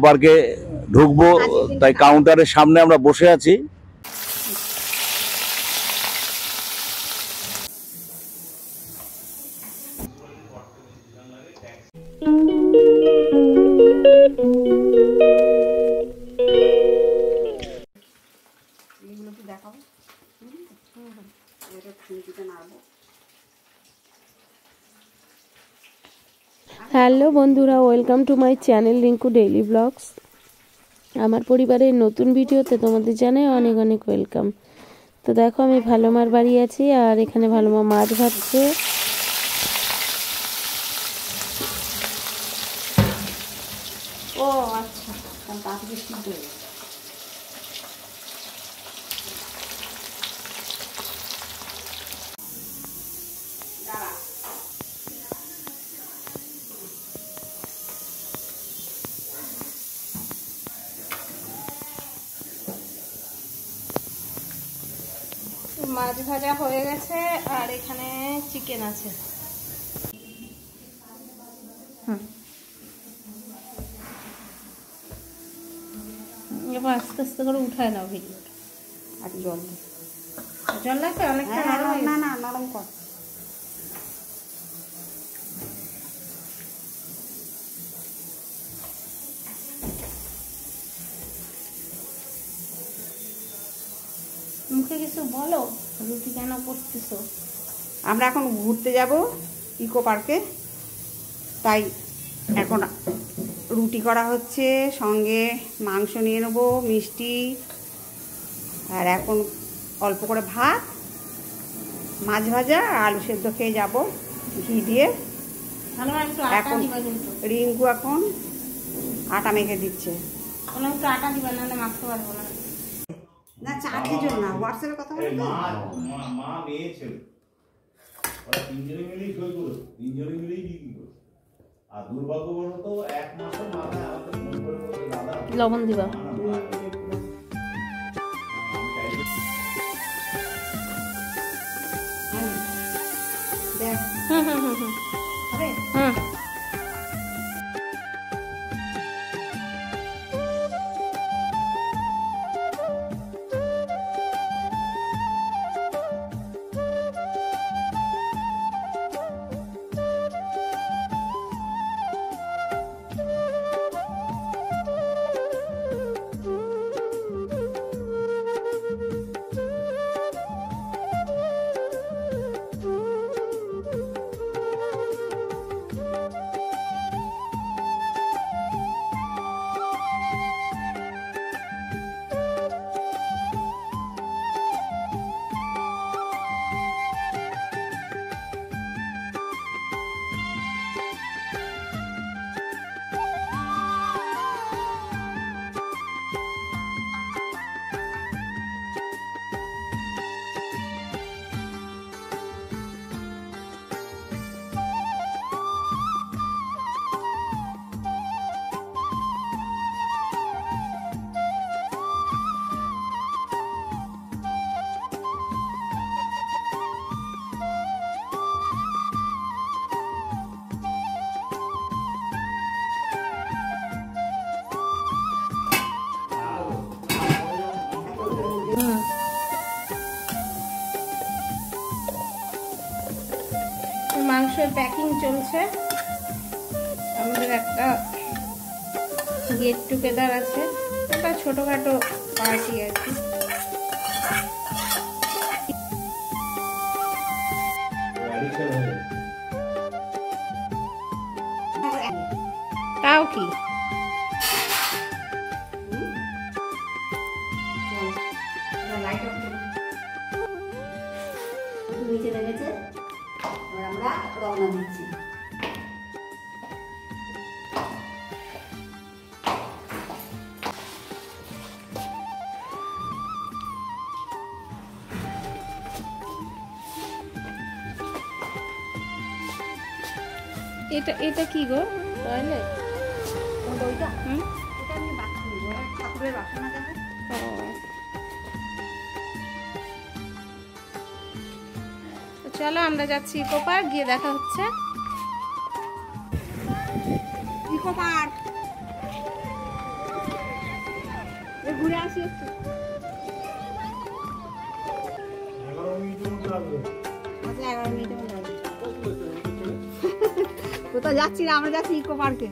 পার্কে ঢুকবো, তাই কাউন্টারের সামনে আমরা বসে আছি। হ্যালো বন্ধুরা, welcome to my channel Rinku daily vlogs. আমার পরিবারের নতুন ভিডিওতে তোমাদের জানাই অনেক অনেক ওয়েলকাম। তো দেখো, আমি ভালো মার বাড়ি আছি, আর এখানে ভালো মা মাছ ভাজছে। ও আচ্ছা, তাড়াতাড়ি সিদ্ধ হয়ে গেছে। মাছ ভাজা হয়ে গেছে, আর এখানে চিকেন আছে। এবার আস্তে আস্তে করে উঠায় নাও ভিডিওটা। আর জল জল লাগবে অনেকটা? না না, নরম কর। মুখে কিছু বলো, রুটি কেন করতেছো? আমরা এখন ঘুরতে যাব ইকো পার্কে, তাই এখন রুটি করা হচ্ছে, সঙ্গে মাংস নিয়ে নেবো, মিষ্টি, আর এখন অল্প করে ভাত, মাছ ভাজা আর আলু সেদ্ধ খেয়ে যাব ঘি দিয়ে। এখন রিঙ্কু এখন আটা মেখে দিচ্ছে। একটু আটা দিবা, নাহলে মাখতে পারবো না। না, চাকরির জন্য না, হোয়াটসঅ্যাপে কথা বলে। মা মেয়ে ছিল, ওরা তিনজনে মিলেই সই করো, তিনজনে মিলেই বিক্রি করো। আর দুর্ভাগ্যবশত এক মাসের মাথায় আমাদের ফোন করে বলে, দাদা লবণ দিবা। দেখ হবে। মাংসের প্যাকিং চলছে। আমাদের একটা গেট টুগেদার আছে, একটা ছোটখাটো পার্টি আর কি। তাও কি নিচে লেগেছে, আমরা রওনা দিচ্ছি। এটা কি গো? টয়লেট? ওইটা এটা আমি বাথরুম নিব, ঠাকুরের বাসন আছে। চলো আমরা যাচ্ছি ইকো পার্ক, গিয়ে দেখা হচ্ছে। ইকো পার্ক ঘুরে আসি একটু। আচ্ছা 11 মিনিটের মধ্যে আসবে। কোথাও যাচ্ছি না, আমরা যাচ্ছি ইকো পার্কে।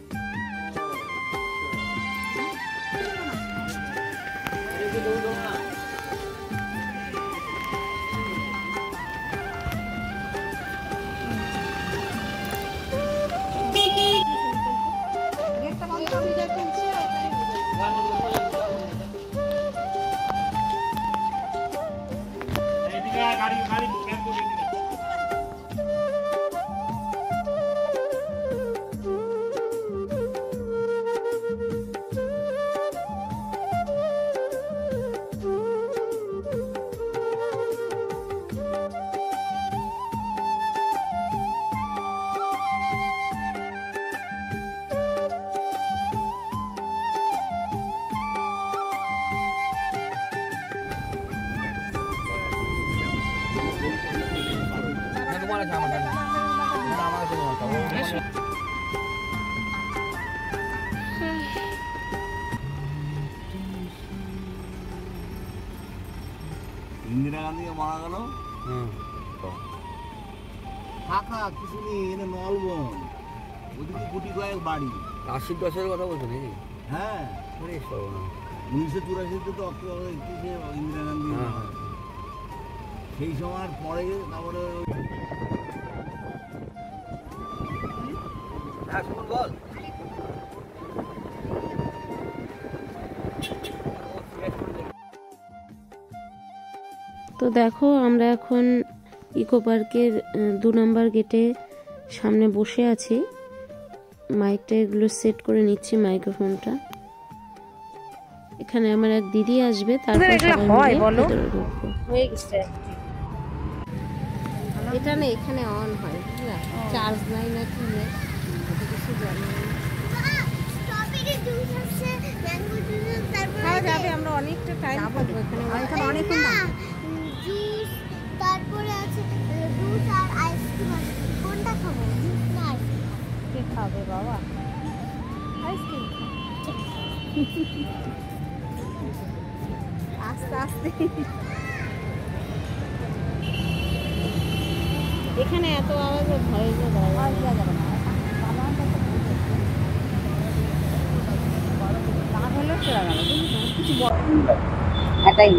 ইন্দিরা গান্ধী মারা গেল। ফাঁকা কিছু নেই, এনে নলবন, ওদিকে কোটি কয়েক বাড়ি। 80-10 কথা বলছো নাকি? হ্যাঁ, 1984 তো অক্টোবর 31 ইন্দিরা গান্ধী মারা গেল। সেই সময়ের পরে তারপরে বল তো দেখো আমরা এখন ইকো পার্কের 2 নম্বর গেটে সামনে বসে আছি, মাইকটা এগুলো সেট করে নিচ্ছি, মাইক্রোফোনটা। এখানে আমার এক দিদি আসবে, তারপর সবাই মিলে ভেতরে ঢুকবো। হয়ে গেছে এটা না, এখানে অন হয়, চার্জ নাই না কি নেই কিছু জানি না। খাওয়া যাবে, আমরা অনেকটা টাইম থাকবো এখানে, অনেকক্ষণ জুস, তারপরে আছে দুধ আর আইসক্রিম আছে। কোনটা খাবো, জুস না আইসক্রিম? কে খাবে বাবা? আইসক্রিম আস্তে আস্তে। এখানে এত আওয়াজে ভয় যাবে না। এটাই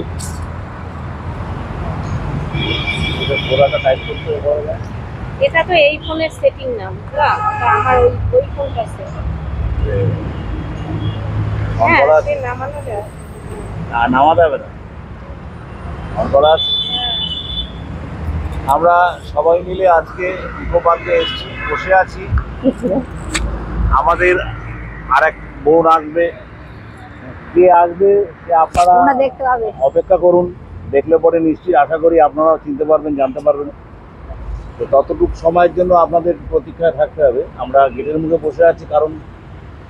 এটা তো এই ফোনের সেটিং না, বুঝলা? আমার ওই ফোনটা সেট। হ্যাঁ, সে নামানো যায়। নামাতে হবে না। আমরা সবাই মিলে আজকে ইকো পার্কে এসেছি, বসে আছি। আমাদের আরেক বোন আসবে, কে আসবে সে আপনারা দেখতে পাবে, অপেক্ষা করুন। দেখলে পরে নিশ্চয়ই আশা করি আপনারাও চিনতে পারবেন, জানতে পারবেন। তো ততটুকু সময়ের জন্য আপনাদের প্রতীক্ষায় থাকতে হবে। আমরা গেটের মুখে বসে আছি, কারণ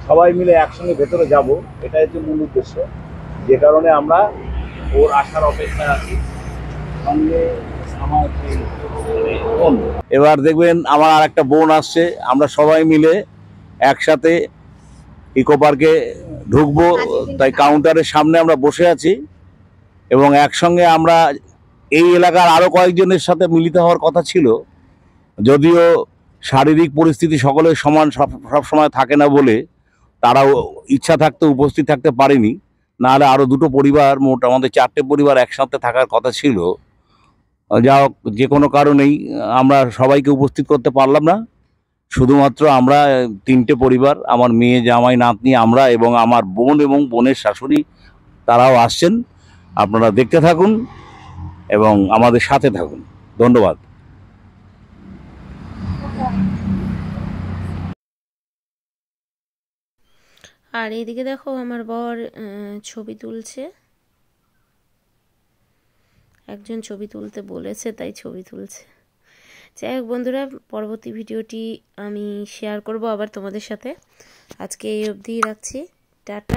সবাই মিলে একসঙ্গে ভেতরে যাব, এটাই হচ্ছে মূল উদ্দেশ্য, যে কারণে আমরা ওর আসার অপেক্ষায় আছি। সঙ্গে আমার বোন, এবার দেখবেন আমার আর একটা বোন আসছে। আমরা সবাই মিলে একসাথে ইকো পার্কে ঢুকবো, তাই কাউন্টারের সামনে আমরা বসে আছি এবং একসঙ্গে আমরা এই এলাকার আরও কয়েকজনের সাথে মিলিত হওয়ার কথা ছিল, যদিও শারীরিক পরিস্থিতি সকলের সমান সব সময় থাকে না বলে তারাও ইচ্ছা থাকতে উপস্থিত থাকতে পারেনি। নাহলে আরও 2টো পরিবার, মোট আমাদের 4টে পরিবার একসাথে থাকার কথা ছিল। যা হোক, যে কোনো কারণেই আমরা সবাইকে উপস্থিত করতে পারলাম না। শুধুমাত্র আমরা 3টে পরিবার, আমার মেয়ে, জামাই, নাতনি, আমরা এবং আমার বোন এবং বোনের শাশুড়ি, তারাও আসছেন। আপনারা দেখতে থাকুন এবং আমাদের সাথে থাকুন। ধন্যবাদ। আর এইদিকে দেখো আমার বর ছবি তুলছে, একজন ছবি তুলতে বলেছে তাই ছবি তুলছে। যাই হোক বন্ধুরা, পরবর্তী ভিডিওটি আমি শেয়ার করব আবার তোমাদের সাথে। আজকে এই অবধিই রাখছি, টাটা।